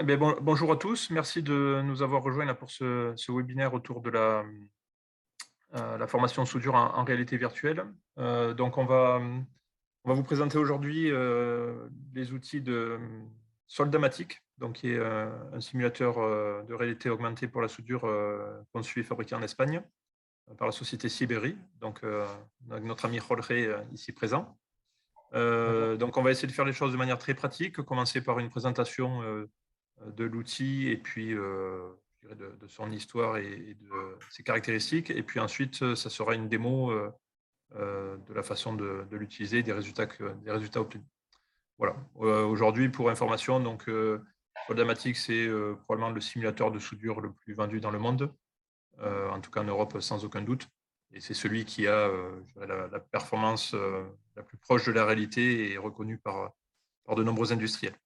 Bon, bonjour à tous. Merci de nous avoir rejoints là pour ce webinaire autour de la formation soudure en réalité virtuelle. Donc, on va vous présenter aujourd'hui les outils de Soldamatic, donc qui est un simulateur de réalité augmentée pour la soudure conçu et fabriqué en Espagne par la société Siberi, donc avec notre ami Jorge ici présent. Donc, on va essayer de faire les choses de manière très pratique, commencer par une présentation de l'outil et puis je dirais de son histoire et de ses caractéristiques. Et puis ensuite, ça sera une démo de la façon de l'utiliser, des résultats obtenus. Voilà. Aujourd'hui, pour information, donc Soldamatic, c'est probablement le simulateur de soudure le plus vendu dans le monde, en tout cas en Europe sans aucun doute. Et c'est celui qui a la performance la plus proche de la réalité et reconnue par de nombreux industriels.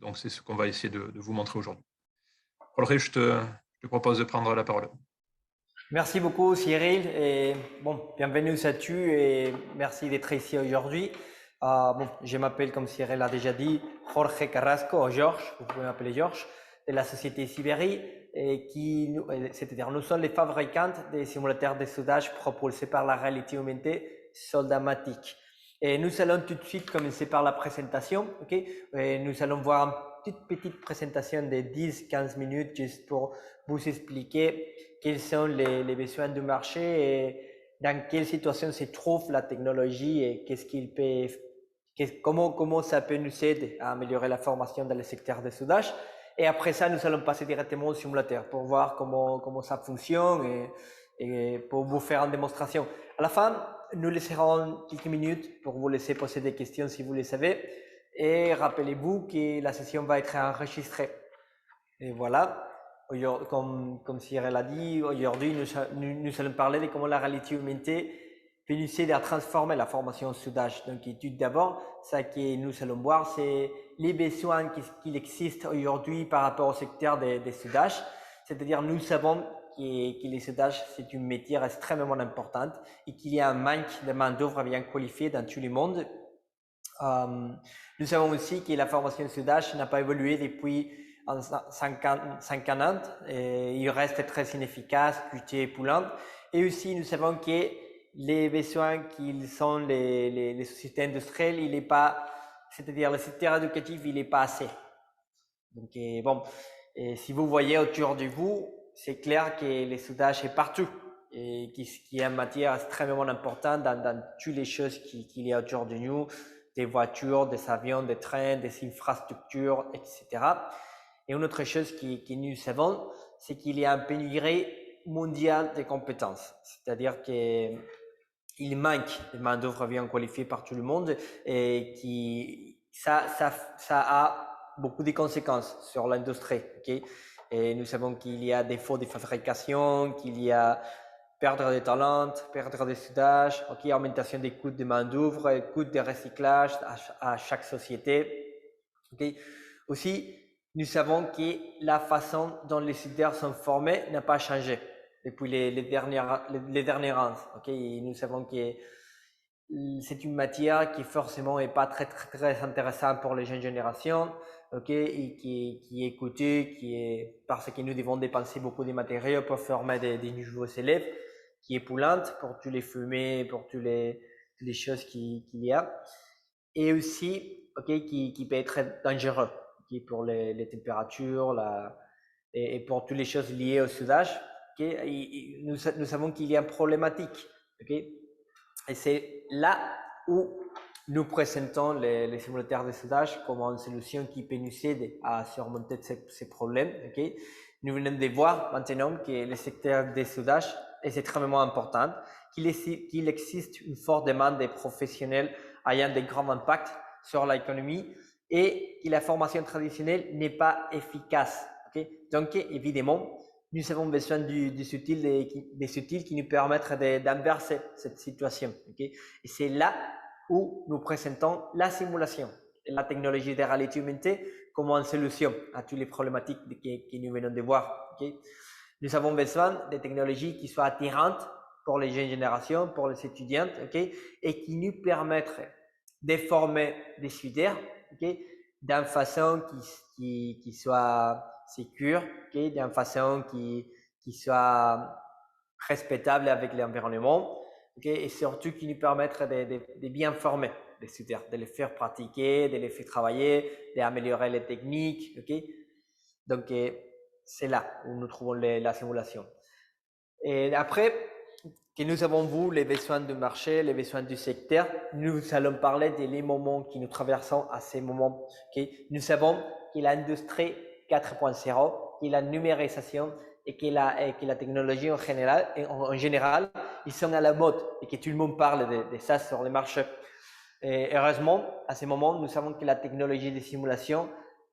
Donc, c'est ce qu'on va essayer de vous montrer aujourd'hui. Jorge, je te propose de prendre la parole. Merci beaucoup Cyril et bienvenue à tu et merci d'être ici aujourd'hui. Je m'appelle, comme Cyril l'a déjà dit, Jorge Carrasco, ou Georges, vous pouvez m'appeler Georges, de la société Siberi, c'est-à-dire nous sommes les fabricants des simulateurs de soudage propulsés par la réalité augmentée Soldamatic. Et nous allons tout de suite commencer par la présentation. Et nous allons voir une petite présentation de 10-15 minutes juste pour vous expliquer quels sont les besoins du marché et dans quelle situation se trouve la technologie et comment ça peut nous aider à améliorer la formation dans le secteur de soudage. Et après ça, nous allons passer directement au simulateur pour voir comment ça fonctionne et pour vous faire une démonstration. À la fin, nous laisserons quelques minutes pour vous laisser poser des questions si vous les savez. Et rappelez-vous que la session va être enregistrée. Et voilà. Comme Cyril l'a dit, aujourd'hui, nous allons parler de comment la réalité augmentée peut nous aider à transformer la formation en soudage. Donc, tout d'abord, ce que nous allons voir, c'est les besoins qui existent aujourd'hui par rapport au secteur des soudages. C'est-à-dire, nous savons que les soudages, c'est une métier extrêmement importante et qu'il y a un manque de main-d'œuvre bien qualifiée dans tout le monde. Nous savons aussi que la formation en soudage n'a pas évolué depuis 50 ans et il reste très inefficace, coûteux et polluant. Et aussi, nous savons que les besoins qu'ils sont les sociétés industrielles, il n'est pas, c'est-à-dire le secteur éducatif, il n'est pas assez. Donc, si vous voyez autour de vous, c'est clair que le soudage est partout et qui est une matière extrêmement importante dans toutes les choses qu'il y a autour de nous, des voitures, des avions, des trains, des infrastructures, etc. Et une autre chose que nous savons, c'est qu'il y a une pénurie mondiale de compétences. C'est-à-dire qu'il manque de main-d'œuvre bien qualifiée par tout le monde et ça a beaucoup de conséquences sur l'industrie. Et nous savons qu'il y a des défauts de fabrication, qu'il y a perdre des talents, perdre des soudages, augmentation des coûts de main-d'œuvre, coûts de recyclage à chaque société. Aussi, nous savons que la façon dont les soudeurs sont formés n'a pas changé depuis les dernières années. Et nous savons que c'est une matière qui forcément n'est pas très intéressante pour les jeunes générations, et qui est coûteux, parce que nous devons dépenser beaucoup de matériaux pour former des nouveaux élèves, qui est polluante pour tous les fumées, pour toutes les choses qu'il y a, et aussi qui peut être dangereux pour les températures et pour toutes les choses liées au soudage. Nous savons qu'il y a une problématique. Et c'est là où nous présentons les simulateurs de soudage comme une solution qui peut nous aider à surmonter ces problèmes. Nous venons de voir maintenant que le secteur des soudages est extrêmement important, qu'il existe une forte demande des professionnels ayant de grands impacts sur l'économie et que la formation traditionnelle n'est pas efficace. Donc, évidemment, nous avons besoin des outils qui nous permettent d'inverser cette situation. Et c'est là où nous présentons la simulation et la technologie de réalité augmentée comme une solution à toutes les problématiques que nous venons de voir. Nous avons besoin de technologies qui soient attirantes pour les jeunes générations, pour les étudiants, et qui nous permettent de former des soudeurs d'une façon qui soit sécure, d'une façon qui soit respectable avec l'environnement, et surtout qui nous permettre de bien former les étudiants, de les faire pratiquer, de les faire travailler, d'améliorer les techniques. Donc, c'est là où nous trouvons la simulation. Et après, que nous avons vu les besoins du marché, les besoins du secteur, nous allons parler des moments que nous traversons à ces moments. Nous savons que l'industrie 4.0, que la numérisation et que la technologie en général, ils sont à la mode et que tout le monde parle de ça sur le marché. Et heureusement, à ce moment, nous savons que la technologie de simulation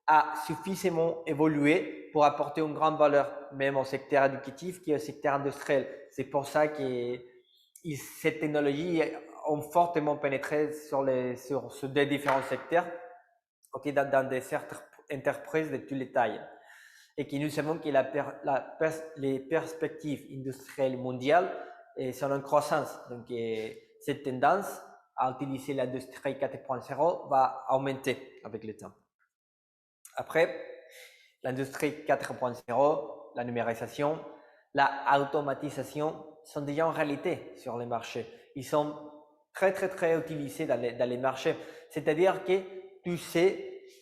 a suffisamment évolué pour apporter une grande valeur, même au secteur éducatif qui est au secteur industriel. C'est pour ça que cette technologie a fortement pénétré sur ces deux différents secteurs, dans des certaines entreprises de toutes les tailles. Et que nous savons que les perspectives industrielles mondiales sont en croissance. Donc, cette tendance à utiliser l'industrie 4.0 va augmenter avec le temps. Après, l'industrie 4.0, la numérisation, la automatisation sont déjà en réalité sur les marchés. Ils sont très, très, très utilisés dans les marchés. C'est-à-dire que tous ceux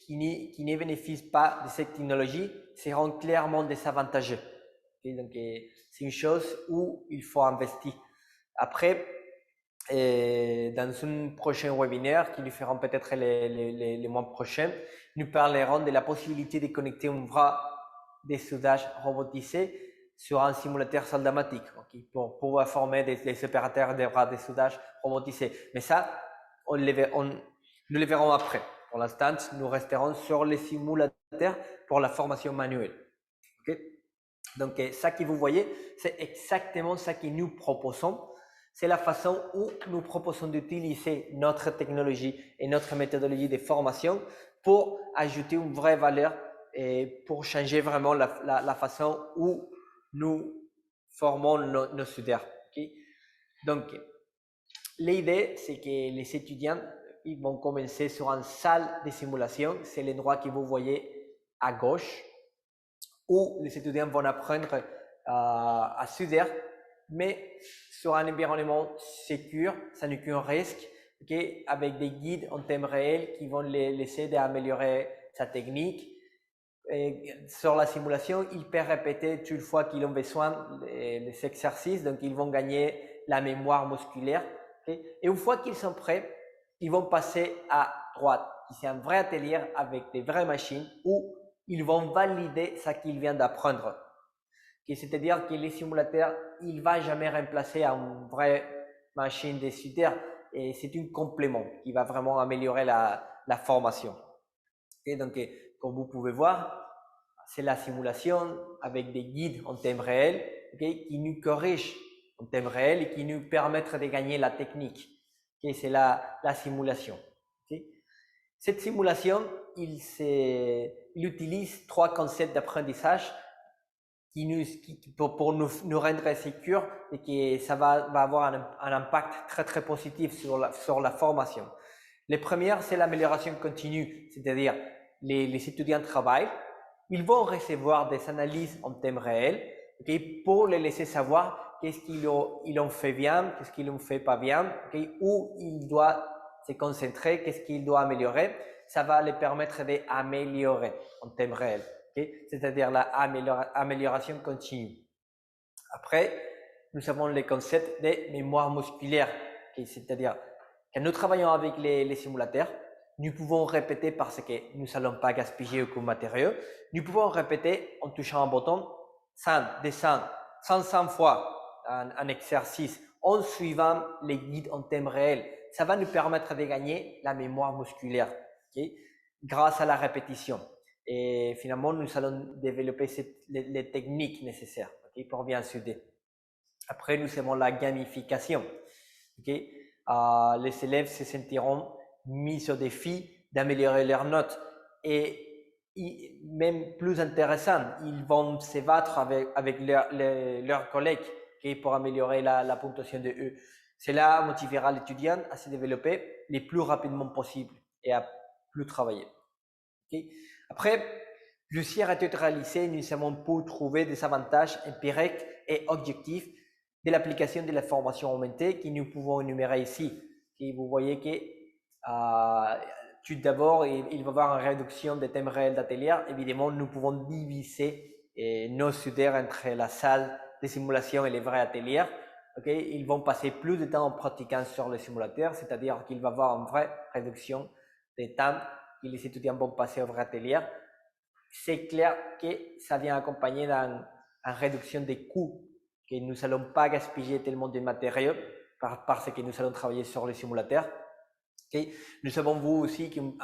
qui ne bénéficient pas de cette technologie seront clairement désavantagés. Donc, c'est une chose où il faut investir. Après, dans un prochain webinaire qui nous feront peut-être les mois prochains, nous parlerons de la possibilité de connecter un bras de soudage robotisé sur un simulateur soldamatique, pour pouvoir former des opérateurs de bras de soudage robotisés. Mais ça, nous le verrons après. Pour l'instant, nous resterons sur les simulateurs pour la formation manuelle. Donc, ça que vous voyez, c'est exactement ça que nous proposons. C'est la façon où nous proposons d'utiliser notre technologie et notre méthodologie de formation pour ajouter une vraie valeur et pour changer vraiment la façon où nous formons nos étudiants. Donc, l'idée, c'est que les étudiants ils vont commencer sur une salle de simulation. C'est l'endroit que vous voyez à gauche, où les étudiants vont apprendre à souder, mais sur un environnement sécur, sans aucun risque, avec des guides en temps réel qui vont les aider à améliorer sa technique. Et sur la simulation, ils peuvent répéter toute fois qu'ils ont besoin les exercices, donc ils vont gagner la mémoire musculaire. Et une fois qu'ils sont prêts, ils vont passer à droite, qui est un vrai atelier avec des vraies machines où ils vont valider ce qu'ils viennent d'apprendre. C'est-à-dire que les simulateurs, il ne va jamais remplacer une vraie machine de soudure, et c'est un complément qui va vraiment améliorer la formation. Et donc, comme vous pouvez voir, c'est la simulation avec des guides en temps réel, qui nous corrigent en temps réel et qui nous permettent de gagner la technique. C'est la simulation. Cette simulation, il utilise trois concepts d'apprentissage pour nous rendre sécures et que ça va avoir un impact très, très positif sur la formation. Le premier, c'est l'amélioration continue, c'est-à-dire les étudiants travaillent, ils vont recevoir des analyses en temps réel, pour les laisser savoir qu'est-ce qu'ils ont fait bien, qu'est-ce qu'ils n'ont fait pas bien, où ils doivent se concentrer, qu'est-ce qu'ils doivent améliorer. Ça va les permettre d'améliorer en temps réel, c'est-à-dire l'amélioration continue. Après, nous avons le concept de mémoire musculaire, c'est-à-dire quand nous travaillons avec les simulateurs, nous pouvons répéter parce que nous n'allons pas gaspiller aucun matériau. Nous pouvons répéter en touchant un bouton 100 fois un exercice en suivant les guides en temps réel. Ça va nous permettre de gagner la mémoire musculaire, grâce à la répétition. Et finalement, nous allons développer les techniques nécessaires, pour bien souder. Après, nous avons la gamification. Les élèves se sentiront mis au défi d'améliorer leurs notes, et même plus intéressant, ils vont se battre avec leurs collègues, pour améliorer la puntuation de eux. Cela motivera l'étudiant à se développer le plus rapidement possible et à plus travailler. Après, plusieurs études réalisées, nous avons pu trouver des avantages empiriques et objectifs de l'application de la formation augmentée que nous pouvons énumérer ici. Vous voyez que tout d'abord, il va y avoir une réduction des thèmes réels d'atelier. Évidemment, nous pouvons diviser nos students entre la salle de simulation et les vrais ateliers. Ils vont passer plus de temps en pratiquant sur le simulateur, c'est-à-dire qu'il va y avoir une vraie réduction des temps que les étudiants vont passer au vrai atelier. C'est clair que ça vient accompagner d'une réduction des coûts, que nous n'allons pas gaspiller tellement de matériaux parce que nous allons travailler sur le simulateur. Nous savons vous aussi qu'une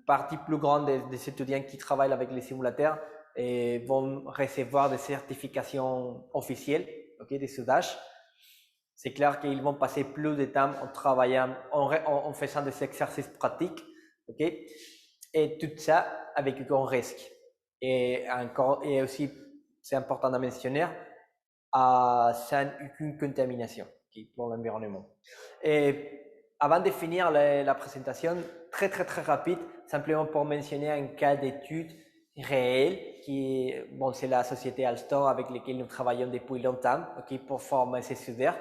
partie plus grande des étudiants qui travaillent avec les simulateurs vont recevoir des certifications officielles de soudage. C'est clair qu'ils vont passer plus de temps en travaillant, en faisant des exercices pratiques. Et tout ça avec un risque. Et aussi, c'est important de mentionner, sans aucune contamination pour l'environnement. Et avant de finir la présentation, très rapide, simplement pour mentionner un cas d'étude réel qui c'est la société Alstom avec laquelle nous travaillons depuis longtemps pour former ces soudeurs.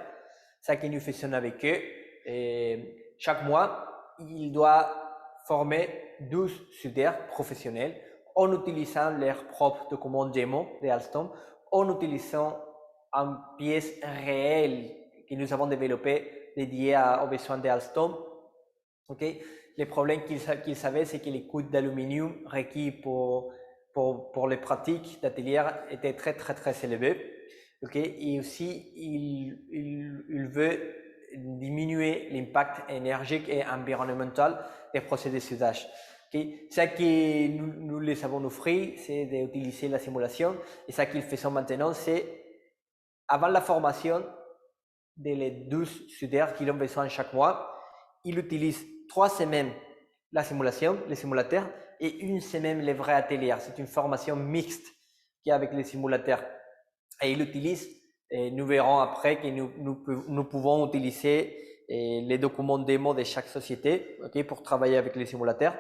Ça que nous faisons avec eux. Et chaque mois, ils doivent former 12 soudeurs professionnels en utilisant leurs propres documents démo de Alstom, en utilisant une pièce réelle que nous avons développée dédiée aux besoins de Alstom. Le problème qu'ils savaient, c'est que les coûts d'aluminium requis pour les pratiques d'atelier étaient très élevés. Et aussi, il veut diminuer l'impact énergique et environnemental des procédés de soudage. Ce que nous les avons offert, c'est d'utiliser la simulation. Et ce qu'ils font maintenant, c'est avant la formation des 12 soudeurs qu'ils ont besoin chaque mois, ils utilisent 3 semaines la simulation, les simulateurs, et 1 semaine les vrais ateliers. C'est une formation mixte avec les simulateurs. Et ils utilisent, et nous verrons après que nous pouvons utiliser les documents démo de chaque société pour travailler avec les simulateurs.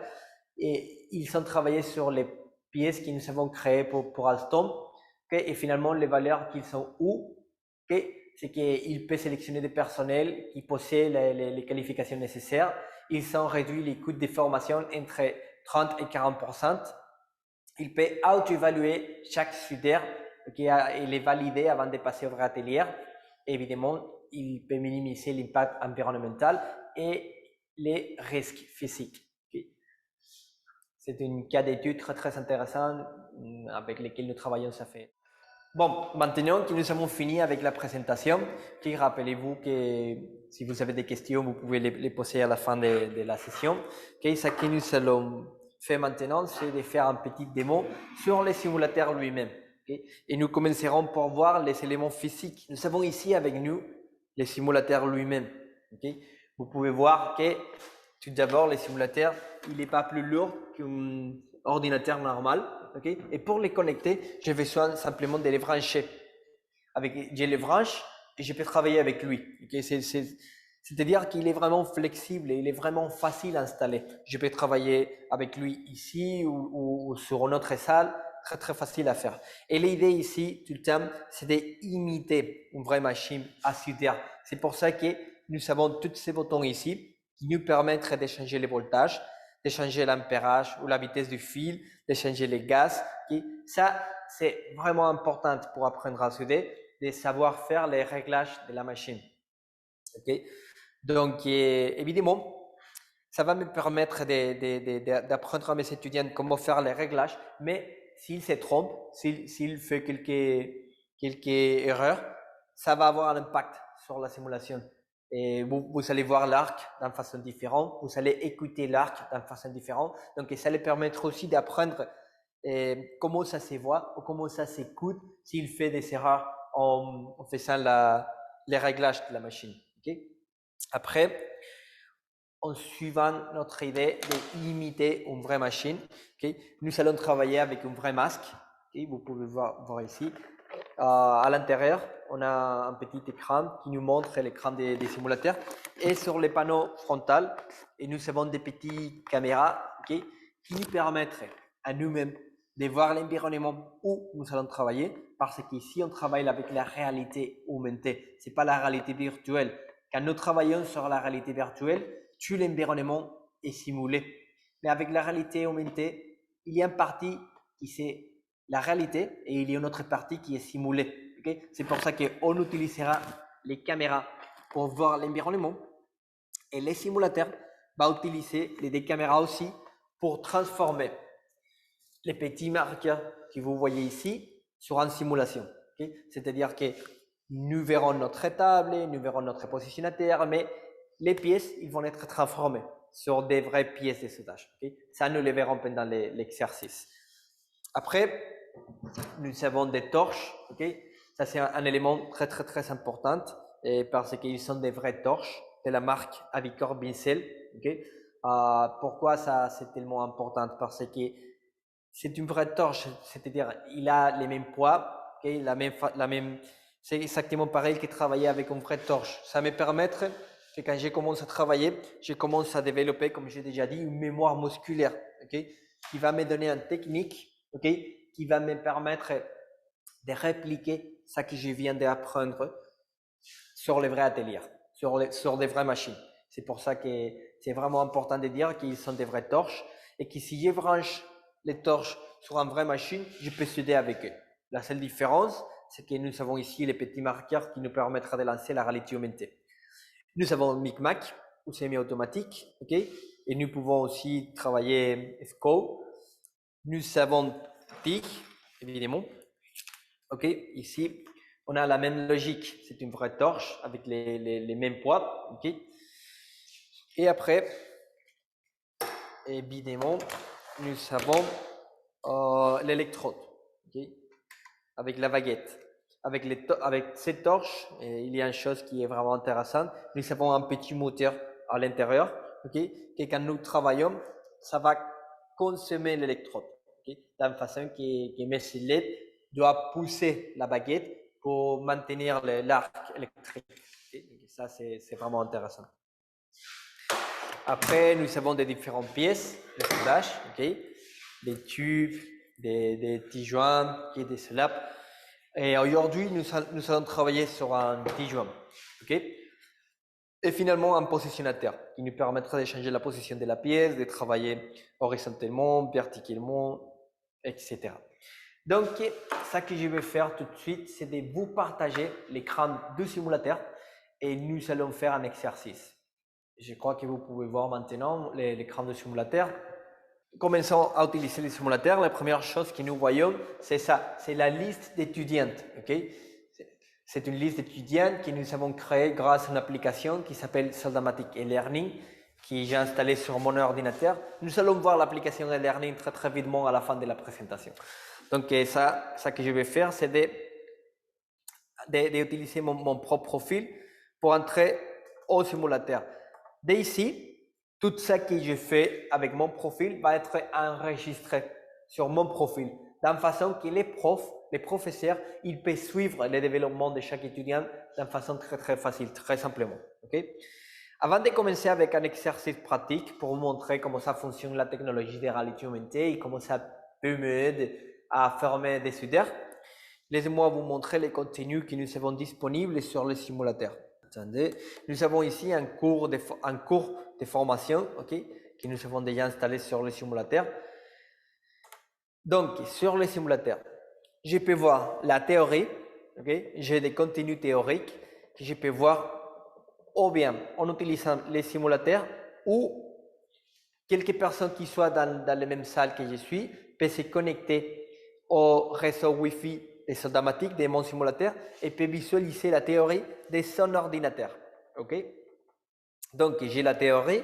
Et ils ont travaillé sur les pièces que nous avons créées pour Alstom. Et finalement, les valeurs qu'ils ont eues, c'est qu'ils peuvent sélectionner des personnels qui possèdent les qualifications nécessaires. Ils ont réduit les coûts de formation entre 30 et 40%. Ils peuvent auto-évaluer chaque soudeur et les valider avant de passer au vrai atelier. Évidemment, il peut minimiser l'impact environnemental et les risques physiques. C'est un cas d'étude très intéressant avec lequel nous travaillons, ça fait. Bon, maintenant que nous avons fini avec la présentation, rappelez-vous que si vous avez des questions, vous pouvez les poser à la fin de la session. Ce que nous allons faire maintenant, c'est de faire un petit démo sur le simulateur lui-même. Et nous commencerons par voir les éléments physiques. Nous avons ici avec nous le simulateur lui-même. Vous pouvez voir que tout d'abord, le simulateur, il n'est pas plus lourd qu'un ordinateur normal. Et pour les connecter, j'ai besoin simplement de les brancher. Je les branche et je peux travailler avec lui. C'est-à-dire qu'il est vraiment flexible et il est vraiment facile à installer. Je peux travailler avec lui ici ou sur une autre salle, très facile à faire. Et l'idée ici, tout le temps, c'est d'imiter une vraie machine à souder. C'est pour ça que nous avons tous ces boutons ici qui nous permettent de changer les voltages, de changer l'ampérage ou la vitesse du fil, de changer les gaz. Ça, c'est vraiment important pour apprendre à souder, de savoir faire les réglages de la machine. Donc, évidemment, ça va me permettre d'apprendre à mes étudiants comment faire les réglages, mais s'ils se trompent, s'ils font quelques erreurs, ça va avoir un impact sur la simulation. Et vous allez voir l'arc d'une façon différente, vous allez écouter l'arc d'une façon différente. Donc, ça les permettra aussi d'apprendre comment ça se voit ou comment ça s'écoute s'il fait des erreurs en faisant les réglages de la machine. Après, en suivant notre idée d'imiter une vraie machine, nous allons travailler avec un vrai masque. Vous pouvez voir ici. À l'intérieur, on a un petit écran qui nous montre l'écran des simulateurs. Et sur les panneaux frontaux, nous avons des petites caméras qui permettrait à nous-mêmes de voir l'environnement où nous allons travailler, parce qu'ici, on travaille avec la réalité augmentée. Ce n'est pas la réalité virtuelle. Quand nous travaillons sur la réalité virtuelle, tout l'environnement est simulé. Mais avec la réalité augmentée, il y a une partie qui c'est la réalité et il y a une autre partie qui est simulée. Okay? C'est pour ça qu'on utilisera les caméras pour voir l'environnement et les simulateurs vont utiliser les deux caméras aussi pour transformer les petits marqueurs que vous voyez ici sur une simulation. Okay? C'est-à-dire que nous verrons notre table, nous verrons notre positionnateur, mais les pièces ils vont être transformées sur des vraies pièces de soudage. Okay? Ça, nous les verrons pendant l'exercice. Après, nous avons des torches. Okay? Ça, c'est un élément très, très, très important parce qu'ils sont des vraies torches de la marque Avicor Bincel. Okay? Pourquoi ça, c'est tellement important? Parce que c'est une vraie torche, c'est-à-dire il a les mêmes poids, okay? C'est exactement pareil que travailler avec une vraie torche. Ça me permet que quand je commence à travailler, je commence à développer, comme j'ai déjà dit, une mémoire musculaire, okay? Qui va me donner une technique, okay? Qui va me permettre de répliquer ce que je viens d'apprendre sur les vrais ateliers, sur des vraies machines. C'est pour ça que c'est vraiment important de dire qu'ils sont des vraies torches et que si je branche les torches sur une vraie machine, je peux souder avec eux. La seule différence, c'est que nous avons ici les petits marqueurs qui nous permettra de lancer la réalité augmentée. Nous avons Micmac ou semi-automatique, okay? Et nous pouvons aussi travailler SCO. Nous avons TIG, évidemment. Okay? Ici, on a la même logique. C'est une vraie torche avec les mêmes poids. Okay? Et après, évidemment, nous avons l'électrode, okay? Avec la baguette. Avec cette torche, il y a une chose qui est vraiment intéressante. Nous avons un petit moteur à l'intérieur, okay? Que quand nous travaillons, ça va consommer l'électrode. Okay? D'une façon que mes LED doit pousser la baguette pour maintenir l'arc électrique. Okay? Ça, c'est vraiment intéressant. Après, nous avons des différentes pièces de soudage, okay? Des tubes, des petits joints et des slaps. Et aujourd'hui, nous allons travailler sur un petit joint, okay? Et finalement un positionnateur qui nous permettra de changer la position de la pièce, de travailler horizontalement, verticalement, etc. Donc, ce que je vais faire tout de suite, c'est de vous partager l'écran du simulateur et nous allons faire un exercice. Je crois que vous pouvez voir maintenant l'écran du simulateur. Commençons à utiliser le simulateur. La première chose que nous voyons, c'est ça, c'est la liste d'étudiants. Okay? C'est une liste d'étudiants que nous avons créée grâce à une application qui s'appelle Soldamatic e-Learning, que j'ai installée sur mon ordinateur. Nous allons voir l'application e-Learning très très rapidement à la fin de la présentation. Donc ça que je vais faire, c'est d'utiliser mon propre profil pour entrer au simulateur. D'ici, tout ce que je fais avec mon profil va être enregistré sur mon profil, d'une façon que les professeurs, ils peuvent suivre le développement de chaque étudiant d'une façon très très facile, très simplement. Okay? Avant de commencer avec un exercice pratique pour vous montrer comment ça fonctionne la technologie de réalité augmentée et comment ça peut m'aider à former des soudeurs, laissez-moi vous montrer les contenus qui nous seront disponibles sur le simulateur. Attendez, nous avons ici un cours de formation, okay, que nous avons déjà installé sur le simulateur. Donc, sur le simulateur, je peux voir la théorie, okay, j'ai des contenus théoriques que je peux voir ou bien en utilisant les simulateurs ou quelques personnes qui soient dans la même salle que je suis peuvent se connecter au réseau Wi-Fi de Soldamatic de mon simulateur et peut visualiser la théorie de son ordinateur. Okay? Donc, j'ai la théorie,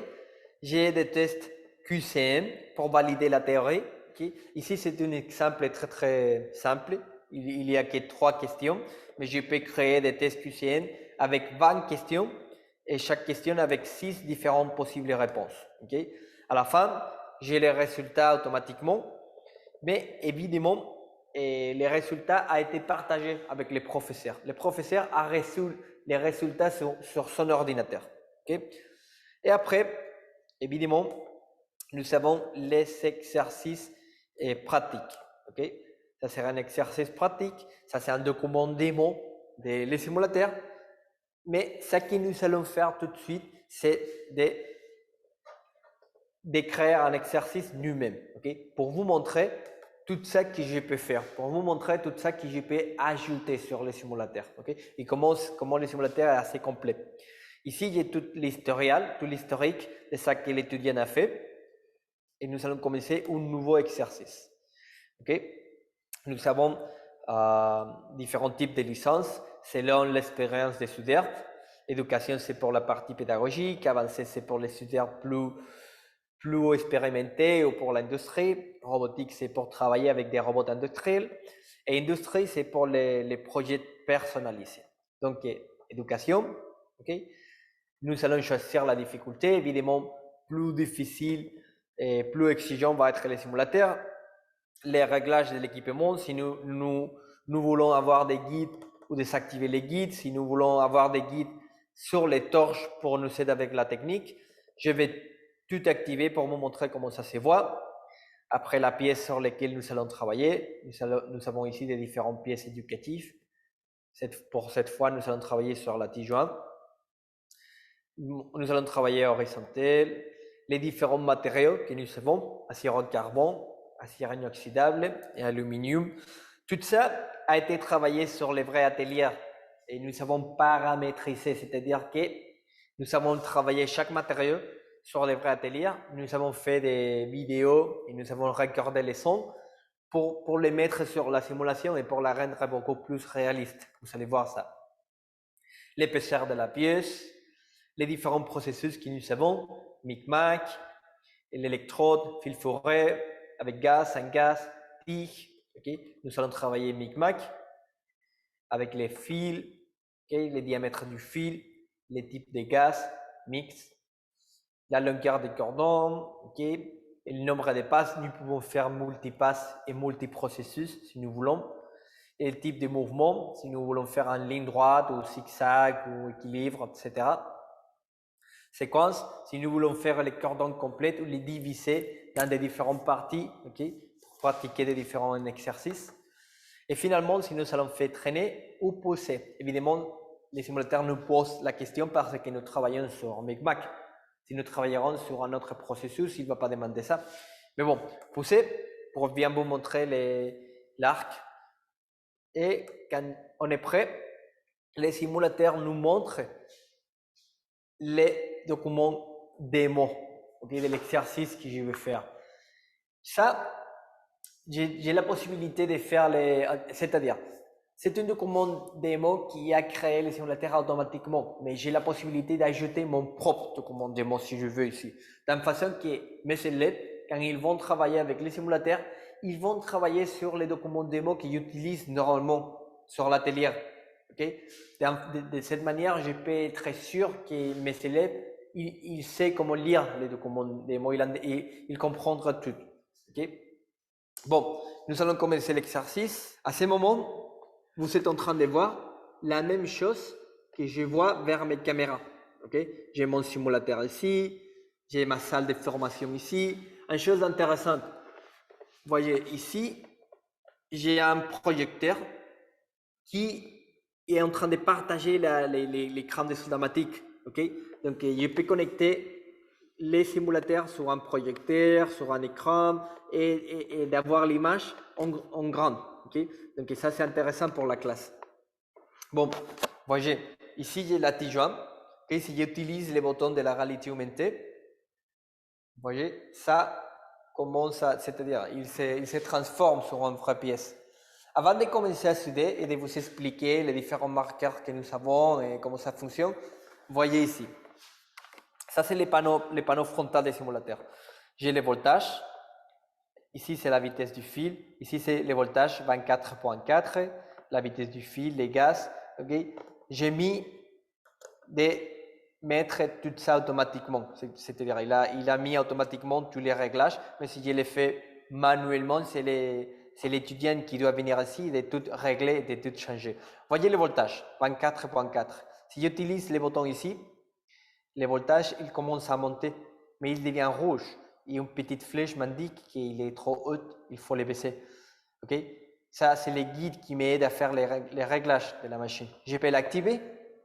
j'ai des tests QCM pour valider la théorie. Okay? Ici, c'est un exemple très très simple. Il n'y a que 3 questions, mais je peux créer des tests QCM avec 20 questions et chaque question avec 6 différentes possibles réponses. Okay? À la fin, j'ai les résultats automatiquement, mais évidemment, les résultats ont été partagés avec les professeurs. Le professeur a reçu les résultats sur son ordinateur. Okay? Et après, évidemment, nous avons les exercices pratiques. Ok, ça c'est un exercice pratique, ça c'est un document démo des simulateurs. Mais ce que nous allons faire tout de suite, c'est de créer un exercice nous-mêmes, ok, pour vous montrer tout ça que je peux faire, pour vous montrer tout ça que je peux ajouter sur les simulateurs, ok, et comment le simulateur est assez complet. Ici, j'ai tout l'historial, tout l'historique de ce que l'étudiant a fait, et nous allons commencer un nouveau exercice, ok. Nous avons différents types de licences selon l'expérience des étudiants. Éducation, c'est pour la partie pédagogique, avancée, c'est pour les étudiants plus expérimentés ou pour l'industrie. Robotique, c'est pour travailler avec des robots industriels. Et industrie, c'est pour les projets personnalisés. Donc, éducation, ok. Nous allons choisir la difficulté. Évidemment, plus difficile et plus exigeant va être les simulateurs. Les réglages de l'équipement, si nous voulons avoir des guides ou désactiver les guides, si nous voulons avoir des guides sur les torches pour nous aider avec la technique, je vais tout activer pour vous montrer comment ça se voit. Après, la pièce sur laquelle nous allons travailler, nous avons ici des différentes pièces éducatives. Pour cette fois, nous allons travailler sur la tige 1. Nous allons travailler horizontal, les différents matériaux que nous avons, acier en carbone, acier inoxydable et aluminium. Tout ça a été travaillé sur les vrais ateliers et nous avons paramétrisé, c'est-à-dire que nous avons travaillé chaque matériau sur les vrais ateliers. Nous avons fait des vidéos et nous avons recordé les sons pour les mettre sur la simulation et pour la rendre beaucoup plus réaliste. Vous allez voir ça. L'épaisseur de la pièce, les différents processus que nous avons, micmac, l'électrode, fil foré, avec gaz, sans gaz, tige. Okay. Nous allons travailler micmac avec les fils, okay, les diamètres du fil, les types de gaz, mix, la longueur des cordons, okay, et le nombre de passes. Nous pouvons faire multipasses et multiprocessus si nous voulons. Et le type de mouvement, si nous voulons faire en ligne droite ou zigzag ou équilibre, etc. Séquence, si nous voulons faire les cordons complets ou les diviser dans des différentes parties, okay, pour pratiquer des différents exercices. Et finalement, si nous allons faire traîner ou pousser, évidemment, les simulateurs nous posent la question parce que nous travaillons sur micmac. Si nous travaillerons sur un autre processus, il ne va pas demander ça. Mais bon, pousser, pour bien vous montrer l'arc. Et quand on est prêt, les simulateurs nous montrent les documents démo, okay, de l'exercice que je vais faire. Ça, j'ai la possibilité de faire c'est-à-dire, c'est un document démo qui a créé les simulateurs automatiquement, mais j'ai la possibilité d'ajouter mon propre document démo si je veux ici. De façon que mes élèves, quand ils vont travailler avec les simulateurs, ils vont travailler sur les documents démo qu'ils utilisent normalement sur l'atelier. Okay? De cette manière, je peux être sûr que mes élèves, ils savent comment lire les documents démo, ils comprendront tout. Okay? Bon, nous allons commencer l'exercice. À ce moment, vous êtes en train de voir la même chose que je vois vers mes caméras. Okay? J'ai mon simulateur ici, j'ai ma salle de formation ici. Une chose intéressante, vous voyez ici, j'ai un projecteur qui est en train de partager l'écran de Soudamatic. Okay? Donc, je peux connecter les simulateurs sur un projecteur, sur un écran et d'avoir l'image en grande. Okay? Donc, ça, c'est intéressant pour la classe. Bon, voyez, ici, j'ai la tige 1. Okay? Si j'utilise les boutons de la réalité augmentée, vous voyez, ça commence à, c'est-à-dire, il se transforme sur une vraie pièce. Avant de commencer à souder et de vous expliquer les différents marqueurs que nous avons et comment ça fonctionne, voyez ici. Ça, c'est les panneaux frontaux des simulateurs. J'ai le voltage. Ici, c'est la vitesse du fil. Ici, c'est le voltage 24.4, la vitesse du fil, les gaz. Okay? J'ai mis de mettre tout ça automatiquement. C'est-à-dire, il a mis automatiquement tous les réglages, mais si je les fais manuellement, c'est l'étudiant qui doit venir ici, de tout régler et de tout changer. Voyez le voltage, 24.4. Si j'utilise les boutons ici, le voltage, il commence à monter, mais il devient rouge. et une petite flèche m'indique qu'il est trop haut, il faut les baisser. Ok? Ça, c'est les guides qui m'aident à faire les réglages de la machine. Je peux l'activer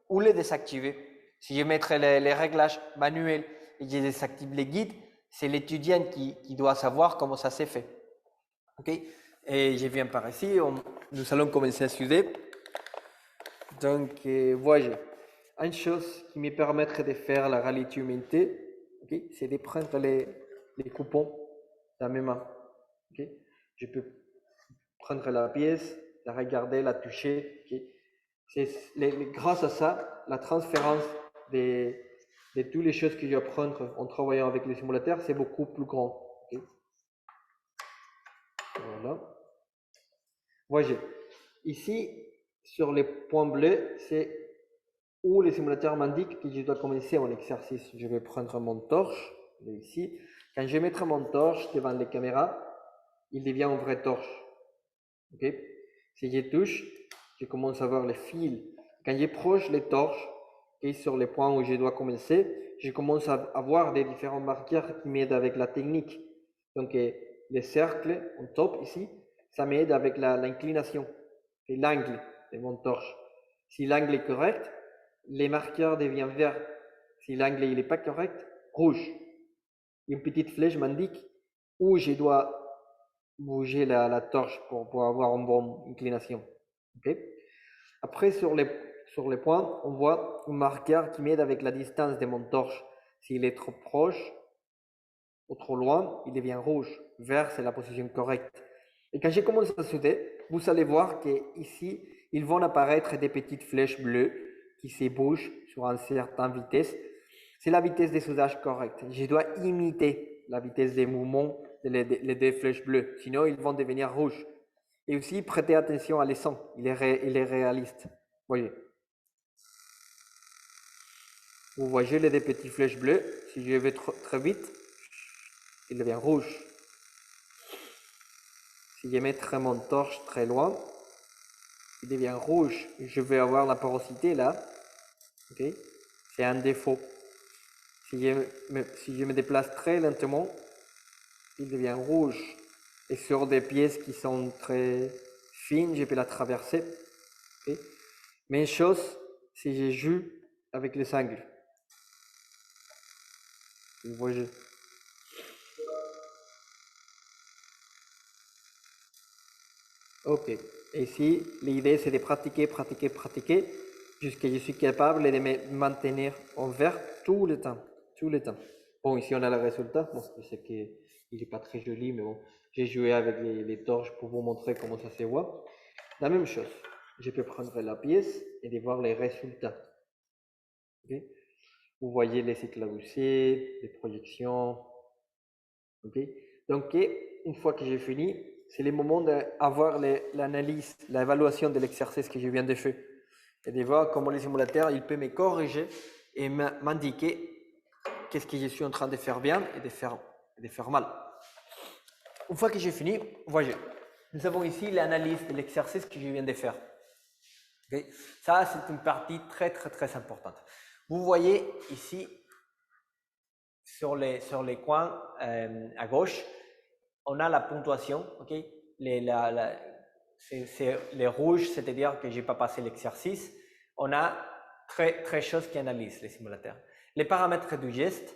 ou le désactiver. Si je mettrais les réglages manuels et je désactive les guides, c'est l'étudiant qui doit savoir comment ça s'est fait. Ok? Et je viens par ici, nous allons commencer à souder. Donc, voilà. Une chose qui me permettrait de faire la réalité augmentée, okay, c'est de prendre les coupons dans mes mains. Okay? Je peux prendre la pièce, la regarder, la toucher. Okay? Grâce à ça, la transférence de toutes les choses que je vais apprendre en travaillant avec les simulateurs, c'est beaucoup plus grand. Okay? Voilà. Voilà. Ici, sur les points bleus, c'est où le simulateur m'indique que je dois commencer mon exercice. Je vais prendre mon torche, ici. Quand je mettrai mon torche devant les caméras, il devient une vraie torche. Okay? Si je touche, je commence à voir les fils. Quand je proche les torches, et sur les points où je dois commencer, je commence à avoir des différents marqueurs qui m'aident avec la technique. Donc, les cercles en top ici, ça m'aide avec l'inclination et l'angle de mon torche. Si l'angle est correct, les marqueurs deviennent verts. Si l'angle n'est pas correct, rouge. Une petite flèche m'indique où je dois bouger la torche pour avoir une bonne inclination. Okay? Après, sur les points, on voit un marqueur qui m'aide avec la distance de mon torche. S'il est trop proche ou trop loin, il devient rouge. Vert, c'est la position correcte. Et quand je commence à souder, vous allez voir qu'ici, ils vont apparaître des petites flèches bleues qui se bougent sur une certaine vitesse. C'est la vitesse de soudage correcte. Je dois imiter la vitesse des mouvements des deux flèches bleues, sinon ils vont devenir rouges. Et aussi, prêtez attention à l'essence, il est réaliste. Voyez. Vous voyez les deux petites flèches bleues, si je vais très vite, il devient rouge. Si je mets mon torche très loin, il devient rouge. Je vais avoir la porosité là. Okay? C'est un défaut. Si je me déplace très lentement, il devient rouge. Et sur des pièces qui sont très fines, je peux la traverser. Okay? Même chose si je joue avec les angles. Vous voyez. Ok. Et ici, l'idée c'est de pratiquer, jusqu'à ce que je suis capable de me maintenir en vert tout le temps. Bon, ici on a le résultat. Bon, je sais qu'il n'est pas très joli, mais bon, j'ai joué avec les torches pour vous montrer comment ça se voit. La même chose, je peux prendre la pièce et de voir les résultats. Okay? Vous voyez les éclaboussés, les projections. Okay? Donc, une fois que j'ai fini, c'est le moment d'avoir l'analyse, l'évaluation de l'exercice que je viens de faire. Et de voir comment le simulateur il peut me corriger et m'indiquer qu'est-ce que je suis en train de faire bien et de faire mal. Une fois que j'ai fini, voyez, nous avons ici l'analyse de l'exercice que je viens de faire. Okay? Ça, c'est une partie très, très, très importante. Vous voyez ici, sur les coins à gauche, on a la ponctuation. Okay? Les rouges, c'est-à-dire que je n'ai pas passé l'exercice. On a 13 choses qui analysent les simulateurs. Les paramètres du geste,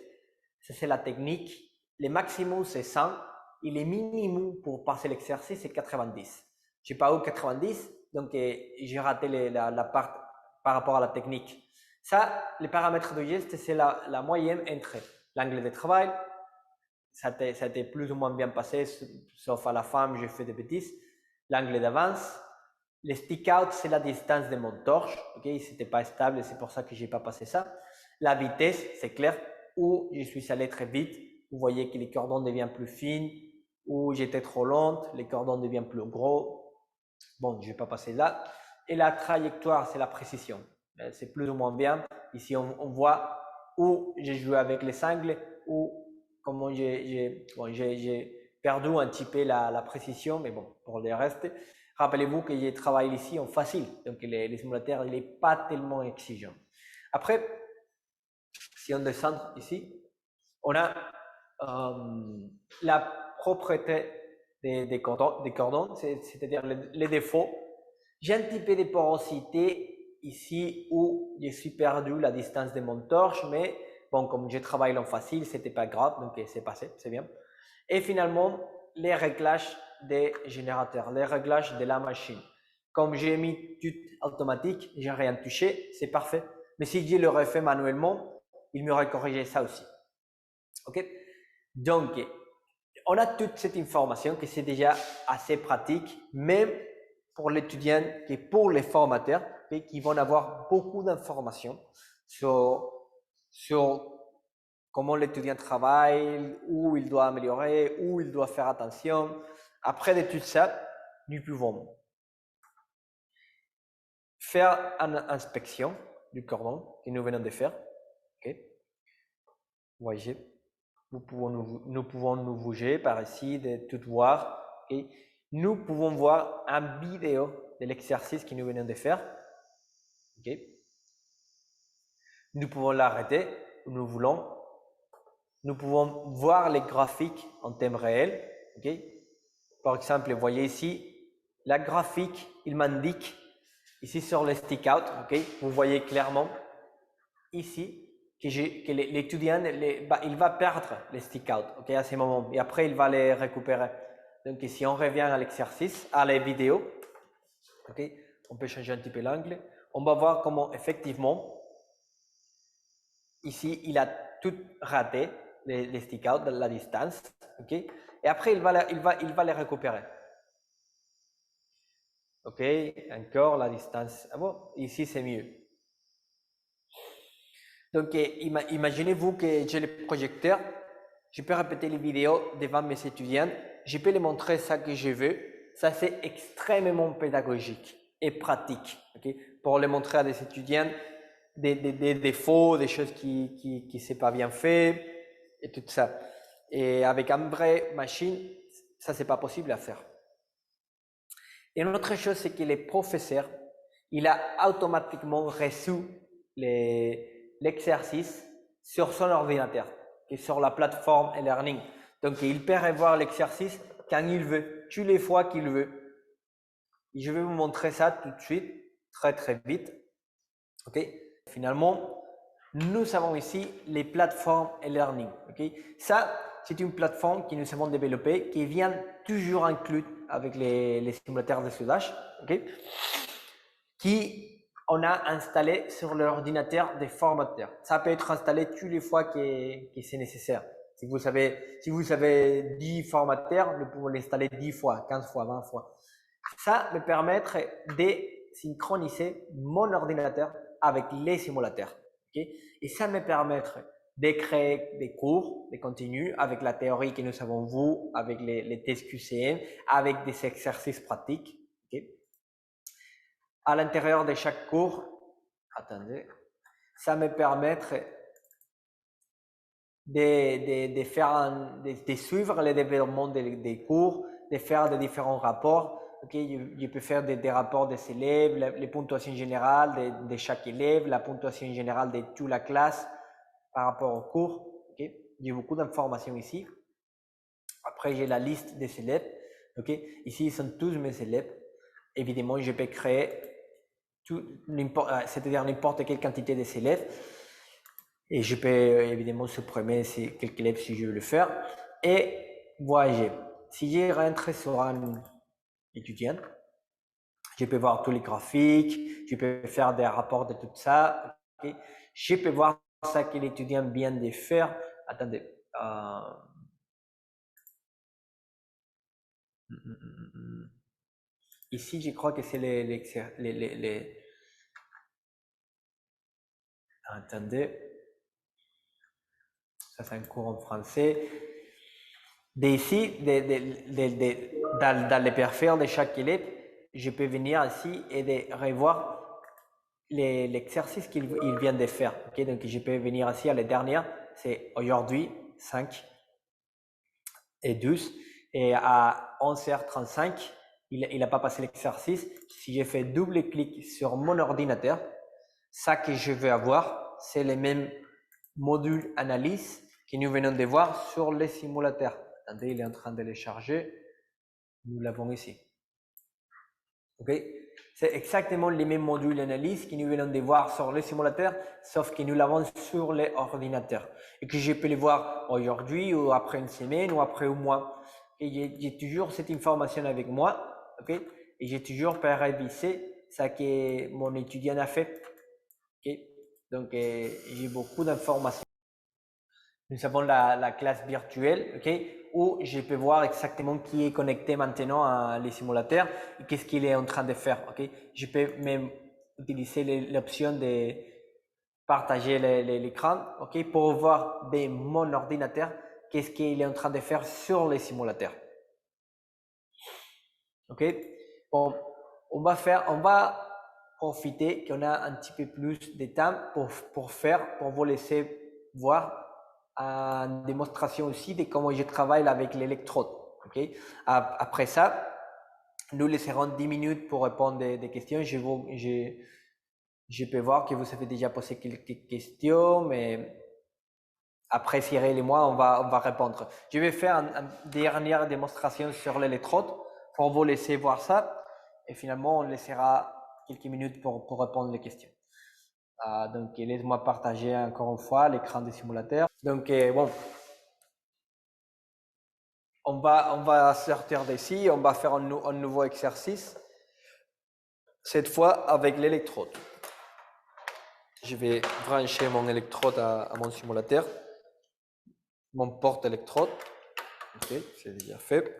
c'est la technique. Les maximum, c'est 100. Et les minimum pour passer l'exercice, c'est 90. Je n'ai pas eu 90, donc j'ai raté la part par rapport à la technique. Ça, les paramètres du geste, c'est la moyenne entre l'angle de travail, ça a été plus ou moins bien passé, sauf à la fin, j'ai fait des bêtises. L'angle d'avance, les stick-out, c'est la distance de mon torche. Okay? C'était pas stable, c'est pour ça que j'ai pas passé ça. La vitesse, c'est clair, où je suis allé très vite. Vous voyez que les cordons deviennent plus fins, où j'étais trop lente, les cordons deviennent plus gros. Bon, je vais pas passer là. Et la trajectoire, c'est la précision. C'est plus ou moins bien. Ici, on voit où j'ai joué avec les angles, où comment j'ai perdu un petit peu la précision, mais bon, pour le reste, rappelez-vous que j'ai travaillé ici en facile, donc les simulateurs, il n'est pas tellement exigeant. Après, si on descend ici, on a la propreté des cordons, c'est-à-dire les défauts. J'ai un petit peu de porosité ici où je suis perdu la distance de mon torche, mais bon, comme je travaille en facile, c'était pas grave, donc c'est passé, c'est bien. Et finalement, les réglages des générateurs, les réglages de la machine. Comme j'ai mis tout automatique, j'ai rien touché, c'est parfait. Mais si je l'aurais fait manuellement, il m'aurait corrigé ça aussi. Ok? Donc, on a toute cette information que c'est déjà assez pratique, même pour l'étudiant et pour les formateurs, qui vont avoir beaucoup d'informations sur comment l'étudiant travaille, où il doit améliorer, où il doit faire attention. Après de tout ça, nous pouvons faire une inspection du cordon que nous venons de faire. Okay. Voyez, nous pouvons nous bouger par ici, de tout voir. Okay. Nous pouvons voir une vidéo de l'exercice que nous venons de faire. Okay. Nous pouvons l'arrêter où nous voulons. Nous pouvons voir les graphiques en temps réel. Okay. Par exemple, vous voyez ici, la graphique, il m'indique ici sur le stick out. Okay. Vous voyez clairement ici que l'étudiant il va perdre les stick out, okay, à ce moment, et après il va les récupérer. Donc si on revient à l'exercice, à la vidéo, okay, on peut changer un petit peu l'angle, on va voir comment effectivement ici il a tout raté les stick out de la distance, okay, et après il va les récupérer. Ok, encore la distance. Ah bon, ici c'est mieux. Donc, imaginez-vous que j'ai le projecteur, je peux répéter les vidéos devant mes étudiants, je peux les montrer ça que je veux. Ça, c'est extrêmement pédagogique et pratique, okay? Pour les montrer à des étudiants des défauts, des choses qui ne sont pas bien fait et tout ça. Et avec une vraie machine, ça, c'est pas possible à faire. Et une autre chose, c'est que le professeur, il a automatiquement reçu l'exercice sur son ordinateur, qui est sur la plateforme e-learning. Donc, il peut revoir l'exercice quand il veut, toutes les fois qu'il veut. Et je vais vous montrer ça tout de suite, très très vite. Ok. Finalement, nous avons ici les plateformes e-learning. Okay. Ça, c'est une plateforme que nous avons développée, qui vient toujours inclue avec les simulateurs de soudage, okay, qui on a installé sur l'ordinateur des formateurs. Ça peut être installé toutes les fois que c'est nécessaire. Si vous avez 10 formateurs, nous pouvons l'installer 10 fois, 15 fois, 20 fois. Ça me permettrait de synchroniser mon ordinateur avec les simulateurs. Okay? Et ça me permettrait de créer des cours, des contenus avec la théorie que nous avons vue, avec les tests QCM, avec des exercices pratiques. Okay? À l'intérieur de chaque cours, attendez, ça me permettrait de suivre le développement des cours, de faire des différents rapports. Okay, je peux faire des rapports des élèves, les puntuations générales de chaque élève, la puntuation générale de toute la classe par rapport au cours. Okay. J'ai beaucoup d'informations ici. Après, j'ai la liste des élèves. Okay. Ici, ils sont tous mes élèves. Évidemment, je peux créer c'est-à-dire n'importe quelle quantité des élèves. Et je peux évidemment supprimer quelques élèves si je veux le faire. Et voyez, si je rentre sur un étudiant, je peux voir tous les graphiques, je peux faire des rapports de tout ça. Okay. Je peux voir ça que l'étudiant vient de faire. Attendez. Ici, je crois que c'est Attendez. Ça, c'est un cours en français. D'ici, dans les perfils de chaque élève, je peux venir ici et de revoir l'exercice qu'il vient de faire. Okay? Donc, je peux venir ici à la dernière, c'est aujourd'hui 5 et 12. Et à 11h35, il n'a pas passé l'exercice. Si je fais double clic sur mon ordinateur, ça que je veux avoir, c'est les mêmes modules analyse que nous venons de voir sur les simulateurs. Attendez, il est en train de les charger. Nous l'avons ici. Ok, c'est exactement les mêmes modules d'analyse que nous venons de voir sur le simulateur, sauf que nous l'avons sur les ordinateurs et que je peux les voir aujourd'hui ou après une semaine ou après un mois. Et j'ai toujours cette information avec moi, ok, et j'ai toujours pu réviser ce que mon étudiant a fait. Ok, donc j'ai beaucoup d'informations. Nous avons la classe virtuelle, ok, où je peux voir exactement qui est connecté maintenant à les simulateurs et qu'est-ce qu'il est en train de faire. Ok, je peux même utiliser l'option de partager l'écran, ok, pour voir de mon ordinateur qu'est-ce qu'il est en train de faire sur les simulateurs. Ok, bon, on va profiter qu'on a un petit peu plus de temps pour vous laisser voir une démonstration aussi de comment je travaille avec l'électrode. Okay? Après ça, nous laisserons 10 minutes pour répondre des questions. Je peux voir que vous avez déjà posé quelques questions, mais après Cyril et moi, on va répondre. Je vais faire une dernière démonstration sur l'électrode pour vous laisser voir ça. Et finalement, on laissera quelques minutes pour répondre les questions. Donc, laisse-moi partager encore une fois l'écran du simulateur. Donc, bon, on va sortir d'ici, on va faire un nouveau exercice, cette fois avec l'électrode. Je vais brancher mon électrode à mon simulateur, mon porte-électrode. Ok, c'est déjà fait.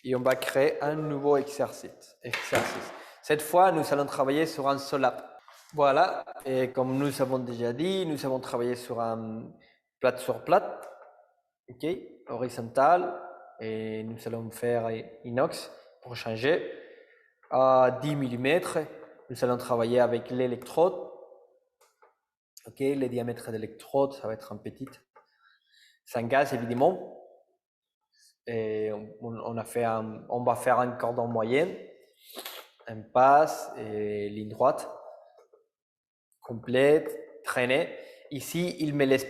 Et on va créer un nouveau exercice. Cette fois, nous allons travailler sur un solap. Voilà, et comme nous avons déjà dit, nous avons travaillé sur un plate sur plate, ok, horizontal, et nous allons faire inox pour changer à 10 mm. Nous allons travailler avec l'électrode, ok, le diamètre de l'électrode, ça va être en petite, sans gaz évidemment, et on va faire un cordon moyen, un passe et ligne droite complète, traînée. Ici, il me laisse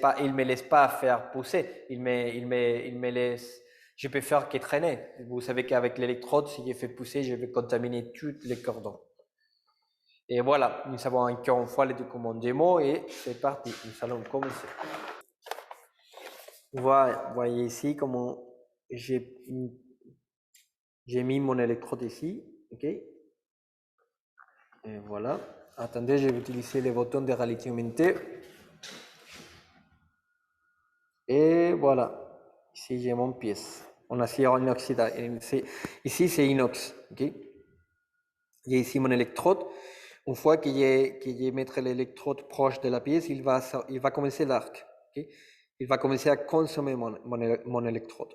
pas faire pousser. Il me laisse. Je peux faire que traîner. Vous savez qu'avec l'électrode, si je fais pousser, je vais contaminer tous les cordons. Et voilà, nous avons encore une fois les documents démo et c'est parti. Nous allons commencer. Vous voyez ici comment j'ai mis mon électrode ici, ok. Et voilà. Attendez, je vais utiliser les boutons de réalité augmentée. Et voilà, ici j'ai mon pièce en acier inoxydable. Ici c'est inox, ok. J'ai ici mon électrode. Une fois que je mettre l'électrode proche de la pièce, il va commencer l'arc. Okay? Il va commencer à consommer mon électrode.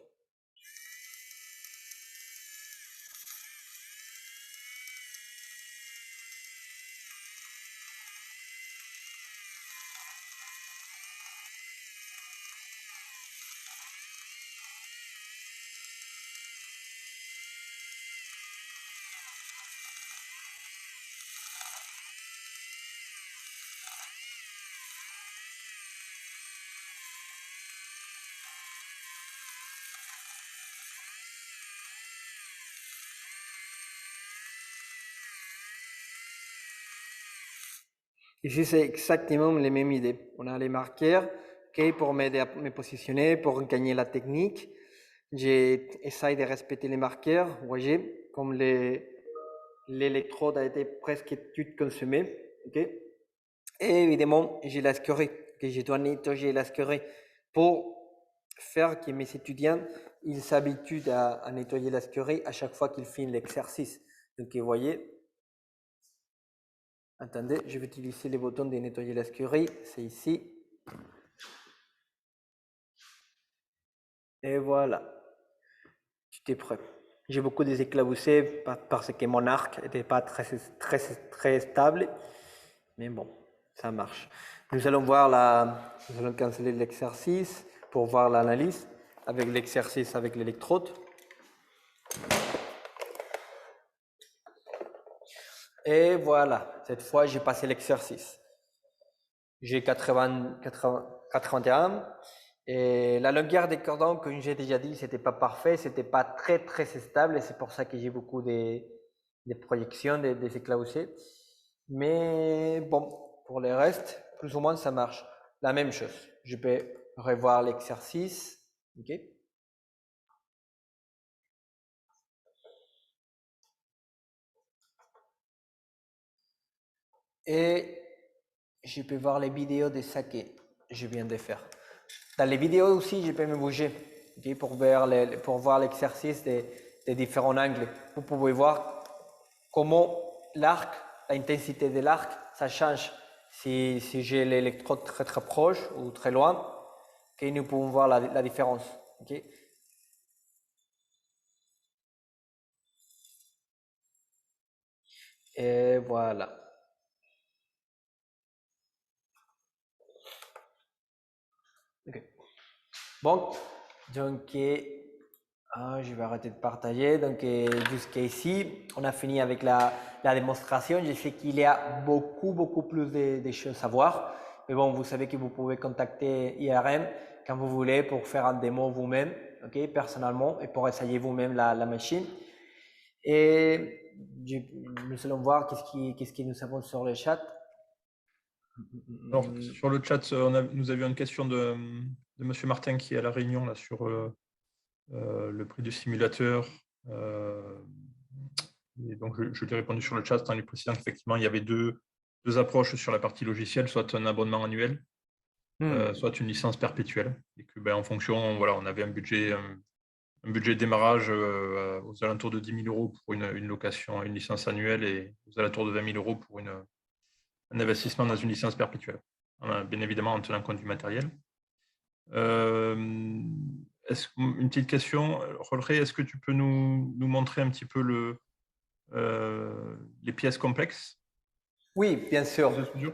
Ici, c'est exactement les mêmes idées. On a les marqueurs pour m'aider à me positionner, pour gagner la technique. J'essaie de respecter les marqueurs. Vous voyez, comme l'électrode a été presque tout consommé. Okay? Et évidemment, j'ai la scorie, que je dois nettoyer la scorie pour faire que mes étudiants ils s'habituent à nettoyer la scorie à chaque fois qu'ils finissent l'exercice. Donc, vous voyez, attendez, je vais utiliser les boutons de nettoyer la scorie, c'est ici. Et voilà, tout est prêt. J'ai beaucoup déséclaboussé parce que mon arc n'était pas très stable, mais bon, ça marche. Nous allons canceller l'exercice pour voir l'analyse avec l'exercice avec l'électrode. Et voilà, cette fois j'ai passé l'exercice. J'ai 81 Et la longueur des cordons, comme j'ai déjà dit, c'était pas parfait, c'était pas très très stable et c'est pour ça que j'ai beaucoup de projections, des éclaboussés. Mais bon, pour le reste, plus ou moins ça marche. La même chose. Je peux revoir l'exercice. Ok. Et je peux voir les vidéos de ça que je viens de faire. Dans les vidéos aussi, je peux me bouger okay, pour voir l'exercice des différents angles. Vous pouvez voir comment l'arc, l'intensité de l'arc, ça change. Si j'ai l'électrode très très proche ou très loin, okay, nous pouvons voir la différence. Okay. Et voilà. Okay. Bon, donc je vais arrêter de partager. Donc jusqu'ici, on a fini avec la démonstration. Je sais qu'il y a beaucoup plus de choses à voir. Mais bon, vous savez que vous pouvez contacter IRM quand vous voulez pour faire un démo vous-même, okay, personnellement, et pour essayer vous-même la machine. Et nous allons voir qu'est-ce que nous avons sur le chat. Alors, sur le chat, nous avions une question de M. Martin qui est à La Réunion là, sur le prix du simulateur. Et donc, je lui ai répondu sur le chat en lui précisant qu'effectivement, il y avait deux approches sur la partie logicielle, soit un abonnement annuel, soit une licence perpétuelle. Et que, en fonction, voilà, on avait un budget de démarrage aux alentours de 10 000 € pour une location, une licence annuelle, et aux alentours de 20 000 € pour un investissement dans une licence perpétuelle. Bien évidemment, en tenant compte du matériel. Une petite question, Rolré, est-ce que tu peux nous montrer un petit peu les pièces complexes? Oui, bien sûr. De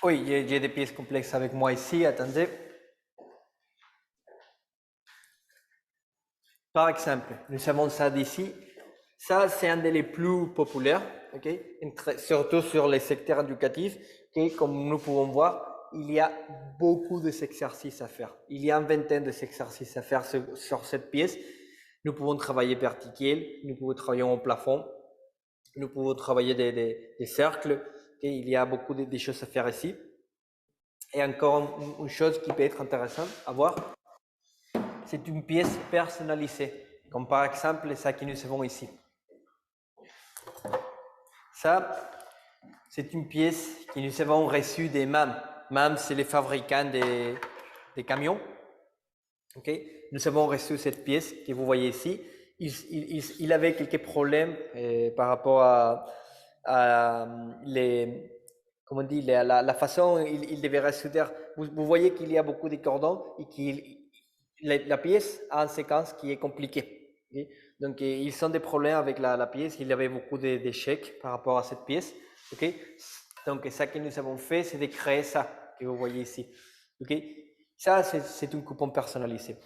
oui, j'ai des pièces complexes avec moi ici. Attendez. Par exemple, nous avons ça d'ici. Ça, c'est un des plus populaires, okay? Surtout sur les secteurs éducatifs. Okay? Comme nous pouvons voir, il y a beaucoup d'exercices à faire. Il y a une vingtaine d'exercices à faire sur cette pièce. Nous pouvons travailler vertical, nous pouvons travailler en plafond, nous pouvons travailler des cercles. Okay? Il y a beaucoup de choses à faire ici. Et encore une chose qui peut être intéressante à voir, c'est une pièce personnalisée, comme par exemple ça que nous avons ici. Ça, c'est une pièce que nous avons reçue des MAM. MAM, c'est les fabricants des camions. Okay. Nous avons reçu cette pièce que vous voyez ici. Il avait quelques problèmes par rapport à comment on dit, la façon dont il devait ressouder. Vous voyez qu'il y a beaucoup de cordons et que la pièce a une séquence qui est compliquée. Okay. Donc, ils ont des problèmes avec la pièce. Il y avait beaucoup d'échecs par rapport à cette pièce. Okay. Donc, ça que nous avons fait, c'est de créer ça que vous voyez ici. Okay. Ça, c'est un coupon personnalisé.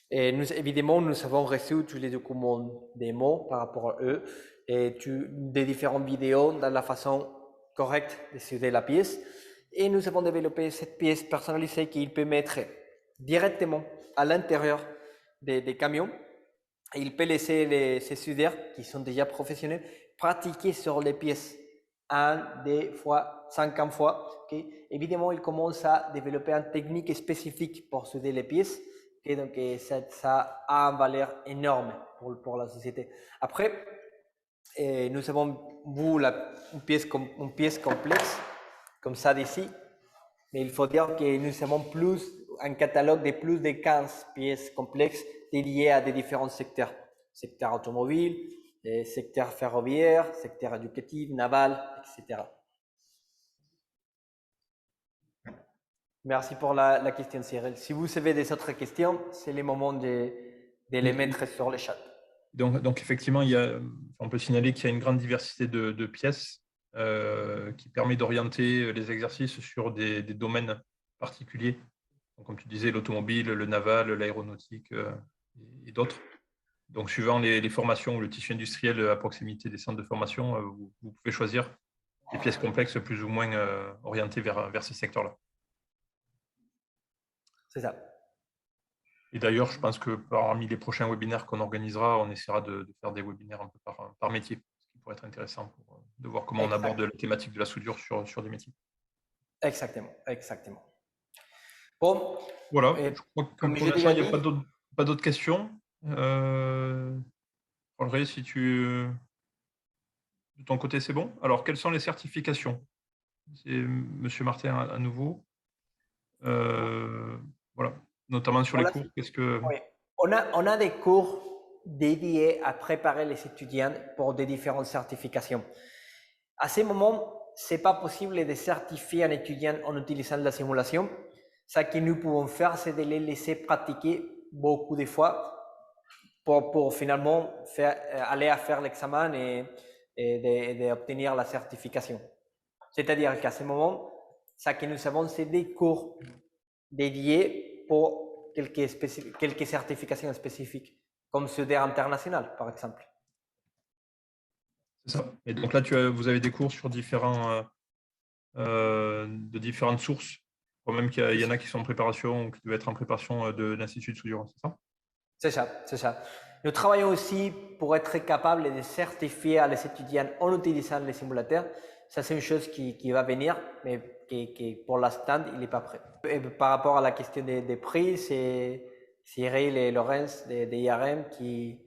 Et évidemment, nous avons reçu tous les documents démo par rapport à eux et des différentes vidéos dans la façon correcte de souder la pièce. Et nous avons développé cette pièce personnalisée qu'il peut mettre directement à l'intérieur des camions. Et il peut laisser ces soudeurs qui sont déjà professionnels pratiquer sur les pièces 1, 2 fois, 50 fois. Okay. Évidemment, il commence à développer une technique spécifique pour souder les pièces. Okay. Donc, ça a une valeur énorme pour la société. Après, nous avons vu une pièce complexe, comme ça d'ici. Mais il faut dire que nous avons un catalogue de plus de 15 pièces complexes dédiées à des différents secteurs. Secteur automobile, secteur ferroviaire, secteur éducatif, naval, etc. Merci pour la question, Cyril. Si vous avez des autres questions, c'est le moment de les mettre sur le chat. Donc effectivement, on peut signaler qu'il y a une grande diversité de pièces qui permet d'orienter les exercices sur des domaines particuliers. Donc, comme tu disais, l'automobile, le naval, l'aéronautique et d'autres. Donc, suivant les formations ou le tissu industriel à proximité des centres de formation, vous pouvez choisir des pièces complexes plus ou moins orientées vers ces secteurs-là. C'est ça. Et d'ailleurs, je pense que parmi les prochains webinaires qu'on organisera, on essaiera de faire des webinaires un peu par métier, ce qui pourrait être intéressant de voir comment on aborde la thématique de la soudure sur des métiers. Exactement, exactement. Bon, voilà, je crois que comme pour j'ai l'instant, déjà il n'y a dit, pas d'autres questions. André, si de ton côté, c'est bon. Alors, quelles sont les certifications? C'est Monsieur Martin à nouveau. Voilà, notamment sur les cours. Qu'est-ce que... oui. On a des cours dédiés à préparer les étudiants pour des différentes certifications. À ce moment, ce n'est pas possible de certifier un étudiant en utilisant la simulation. Ce que nous pouvons faire, c'est de les laisser pratiquer beaucoup de fois pour finalement aller à faire l'examen et d'obtenir la certification. C'est-à-dire qu'à ce moment, ce que nous avons, c'est des cours dédiés pour quelques certifications spécifiques, comme CEDER international, par exemple. C'est ça. Et donc là, vous avez des cours sur de différentes sources. Je crois même qu'il y en a qui sont en préparation ou qui doivent être en préparation de l'Institut de soudure, c'est ça? C'est ça, c'est ça. Nous travaillons aussi pour être capable de certifier les étudiants en utilisant les simulateurs. Ça, c'est une chose qui va venir, mais qui pour l'instant, il n'est pas prêt. Et par rapport à la question des prix, c'est Cyril et Laurence de IRM qui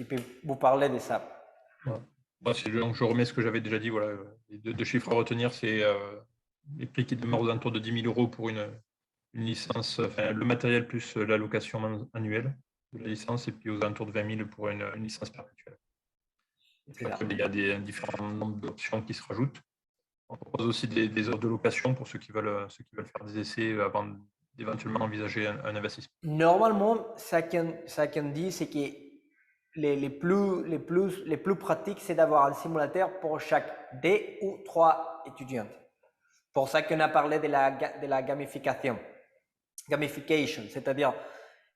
peut vous parler de ça. Voilà. Donc, je remets ce que j'avais déjà dit. Voilà. Les deux chiffres à retenir, c'est les prix qui demeurent aux alentours de 10 000 € pour une licence, enfin, le matériel plus l'allocation annuelle de la licence, et puis aux alentours de 20 000 pour une licence perpétuelle. Et puis après, il y a différents nombres d'options qui se rajoutent. On propose aussi des offres de location pour ceux qui veulent faire des essais avant d'éventuellement envisager un investissement. Normalement, ça qu'on dit, c'est que les plus pratiques, c'est d'avoir un simulateur pour chaque 2 ou 3 étudiants. Pour ça qu'on a parlé de la gamification, c'est-à-dire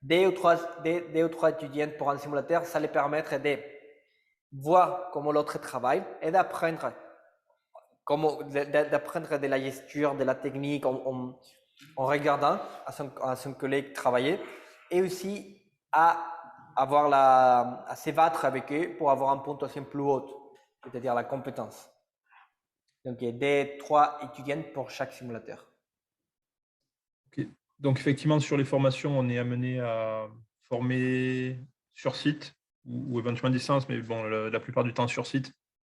2 ou 3 étudiants pour un simulateur, ça les permettre de voir comment l'autre travaille et d'apprendre de la gestion, de la technique en regardant à son collègue travailler, et aussi à se battre avec eux pour avoir une puntuation plus haute, c'est-à-dire la compétence. Donc, il y a 3 étudiants pour chaque simulateur. Okay. Donc, effectivement, sur les formations, on est amené à former sur site ou éventuellement à distance, mais bon, la plupart du temps sur site,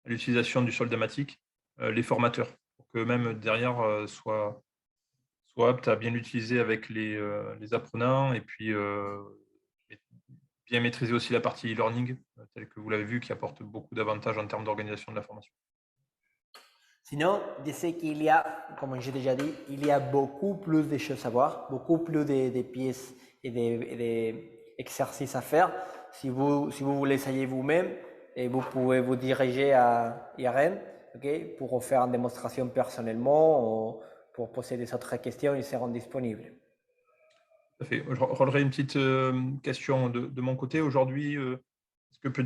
à l'utilisation du soldamatique, les formateurs, pour que même derrière soient aptes à bien l'utiliser avec les apprenants, et puis bien maîtriser aussi la partie e-learning, telle que vous l'avez vu, qui apporte beaucoup d'avantages en termes d'organisation de la formation. Sinon, je sais qu'il y a, comme j'ai déjà dit, il y a beaucoup plus de choses à voir, beaucoup plus de pièces et d'exercices à faire. Si vous voulez essayer vous-même, et vous pouvez vous diriger à IRM, pour faire une démonstration personnellement ou pour poser des autres questions, ils seront disponibles. Tout à fait. Je relèverai une petite question de mon côté. Aujourd'hui, est-ce que tu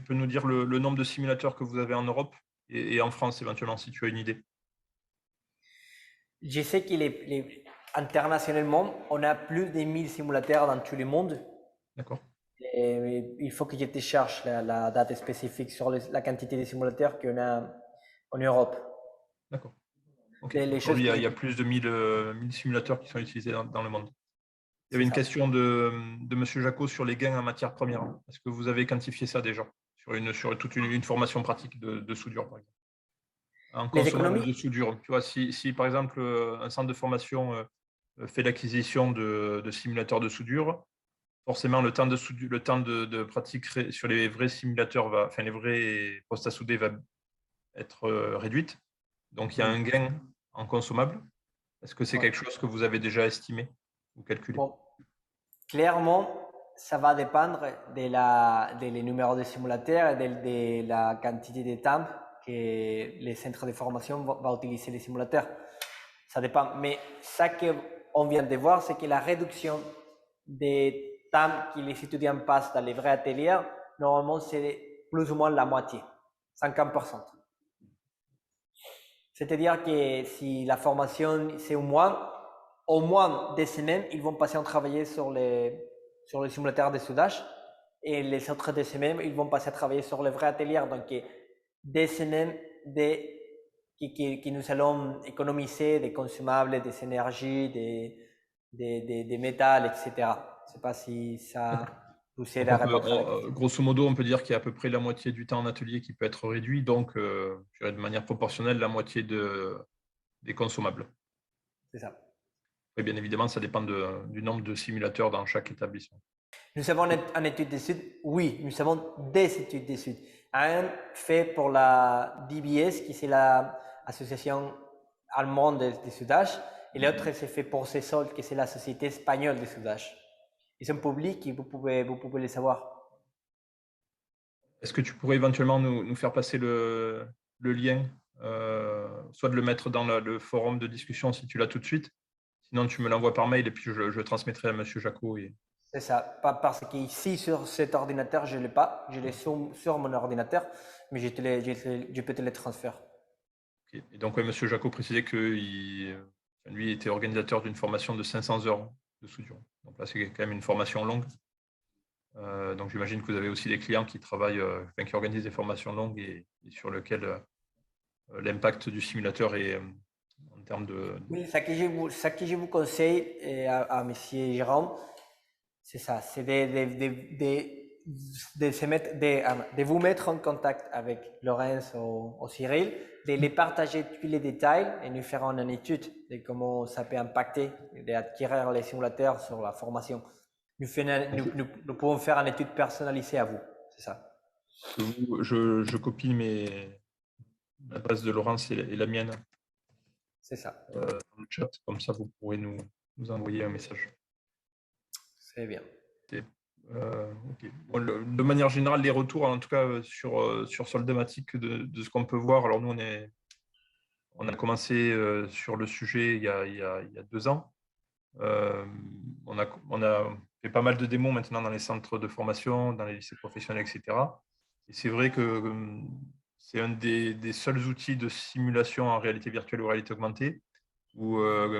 peux nous dire le nombre de simulateurs que vous avez en Europe et en France, éventuellement, si tu as une idée? Je sais qu'internationalement, on a plus de 1000 simulateurs dans tout le monde. D'accord. Et il faut que je te cherche la date spécifique sur la quantité de simulateurs qu'on a en Europe. D'accord. Okay. Aujourd'hui, il y a plus de 1000 simulateurs qui sont utilisés dans le monde. Il y avait une question de M. Jacot sur les gains en matière première. Est-ce que vous avez quantifié ça déjà sur toute une formation pratique de soudure, par exemple? En consommable de soudure. Tu vois, si par exemple un centre de formation fait l'acquisition de simulateurs de soudure, forcément le temps de pratique sur les vrais simulateurs, enfin les vrais postes à souder, va être réduite. Donc il y a un gain en consommable. Est-ce que c'est quelque chose que vous avez déjà estimé ou calculé? Bon, clairement, ça va dépendre des numéros de simulateurs et de la quantité de temps que les centres de formation vont utiliser les simulateurs. Ça dépend. Mais ça qu'on vient de voir, c'est que la réduction des temps que les étudiants passent dans les vrais ateliers, normalement, c'est plus ou moins la moitié, 50%. C'est-à-dire que si la formation, c'est un mois, au moins des semaines, ils vont passer à travailler sur les simulateurs de soudage. Et les autres des semaines, ils vont passer à travailler sur les vrais ateliers. Donc, des semaines qui nous allons économiser des consommables, des énergies, des métals, etc. Je ne sais pas si ça vous aide Donc à répondre à la question. grosso modo, on peut dire qu'il y a à peu près la moitié du temps en atelier qui peut être réduit, donc je dirais de manière proportionnelle la moitié des consommables. C'est ça. Et bien évidemment, ça dépend du nombre de simulateurs dans chaque établissement. Nous avons une étude d'études. Oui, nous avons des études d'études. Un fait pour la DBS, qui c'est l'association allemande de soudage, et l'autre c'est fait pour CESOL, qui c'est la société espagnole de soudage. Ils sont publics et vous pouvez les savoir. Est-ce que tu pourrais éventuellement nous faire passer le lien, soit de le mettre dans le forum de discussion si tu l'as tout de suite, sinon tu me l'envoies par mail et puis je transmettrai à Monsieur Jacot. C'est ça, pas parce qu'ici sur cet ordinateur je l'ai pas, je l'ai sur mon ordinateur, mais je peux te les transférer. Okay. Et donc Monsieur Jacot précisait que lui était organisateur d'une formation de 500 heures de soudure. Donc là c'est quand même une formation longue. Donc j'imagine que vous avez aussi des clients qui travaillent, qui organisent des formations longues et sur lesquelles l'impact du simulateur est en termes de… Oui, ça que je vous conseille à Monsieur Jérôme, c'est ça, c'est de vous mettre en contact avec Laurence ou Cyril, de les partager tous les détails et nous ferons une étude de comment ça peut impacter d'acquérir les simulateurs sur la formation. Nous pouvons faire une étude personnalisée à vous, c'est ça. Je copie la base de Laurence et la mienne. C'est ça. Dans le chat, comme ça vous pourrez nous envoyer un message. C'est bien. Okay. Bon, de manière générale, les retours, en tout cas sur Soldamatic, de ce qu'on peut voir, alors nous on a commencé sur le sujet il y a 2 ans. On a fait pas mal de démos maintenant dans les centres de formation, dans les lycées professionnels, etc. Et c'est vrai que c'est un des seuls outils de simulation en réalité virtuelle ou réalité augmentée où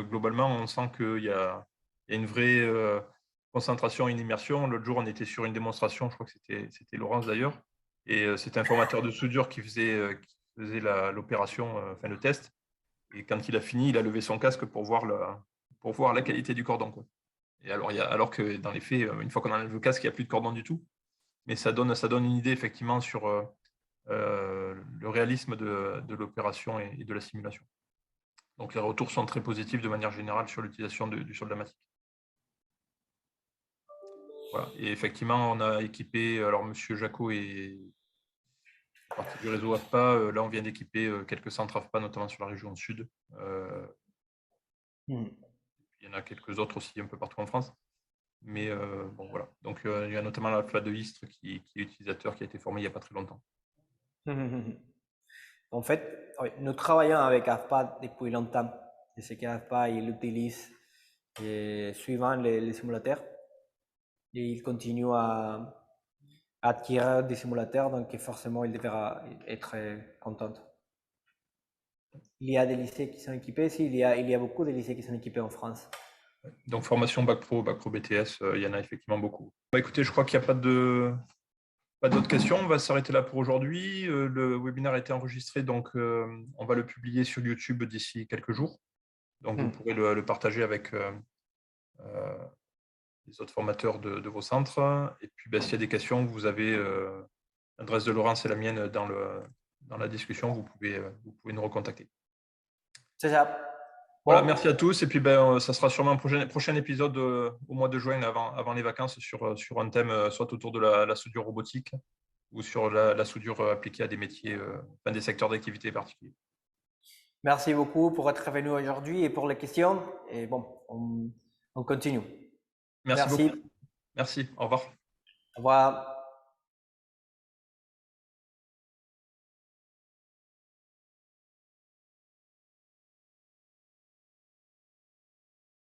globalement on sent qu'il y a une vraie concentration et une immersion. L'autre jour, on était sur une démonstration, je crois que c'était Laurence d'ailleurs, et c'était un formateur de soudure qui faisait l'opération, enfin le test. Et quand il a fini, il a levé son casque pour voir la qualité du cordon, quoi. Et alors que dans les faits, une fois qu'on enlève le casque, il n'y a plus de cordon du tout. Mais ça donne une idée effectivement sur le réalisme de l'opération et de la simulation. Donc les retours sont très positifs de manière générale sur l'utilisation du Soldamatic. Voilà. Et effectivement, on a équipé, alors Monsieur Jacot est partie du réseau AFPA, là on vient d'équiper quelques centres AFPA, notamment sur la région sud. Il y en a quelques autres aussi un peu partout en France. Mais bon, voilà. Donc il y a notamment l'AFPA de Istres qui est utilisateur, qui a été formé il n'y a pas très longtemps. En fait, oui, nous travaillons avec AFPA depuis longtemps. Je sais qu'AFPA, il l'utilise suivant les simulateurs. Et il continue à acquérir des simulateurs, donc forcément, il devra être content. Il y a des lycées qui sont équipés, si, il y a beaucoup de lycées qui sont équipés en France. Donc formation Bac Pro BTS, il y en a effectivement beaucoup. Bah, écoutez, je crois qu'il n'y a pas d'autres questions. On va s'arrêter là pour aujourd'hui. Le webinaire a été enregistré, donc on va le publier sur YouTube d'ici quelques jours. Donc vous pourrez le partager avec les autres formateurs de vos centres. Et puis s'il y a des questions, vous avez l'adresse de Laurence et la mienne dans la discussion. Vous pouvez nous recontacter. C'est ça. Bon. Voilà, merci à tous. Et puis ça sera sûrement un prochain épisode au mois de juin avant les vacances sur un thème soit autour de la soudure robotique ou sur la soudure appliquée à des métiers, des secteurs d'activité particuliers. Merci beaucoup pour être venu aujourd'hui et pour les questions. Et bon, on continue. Merci beaucoup. Merci. Au revoir. Au revoir.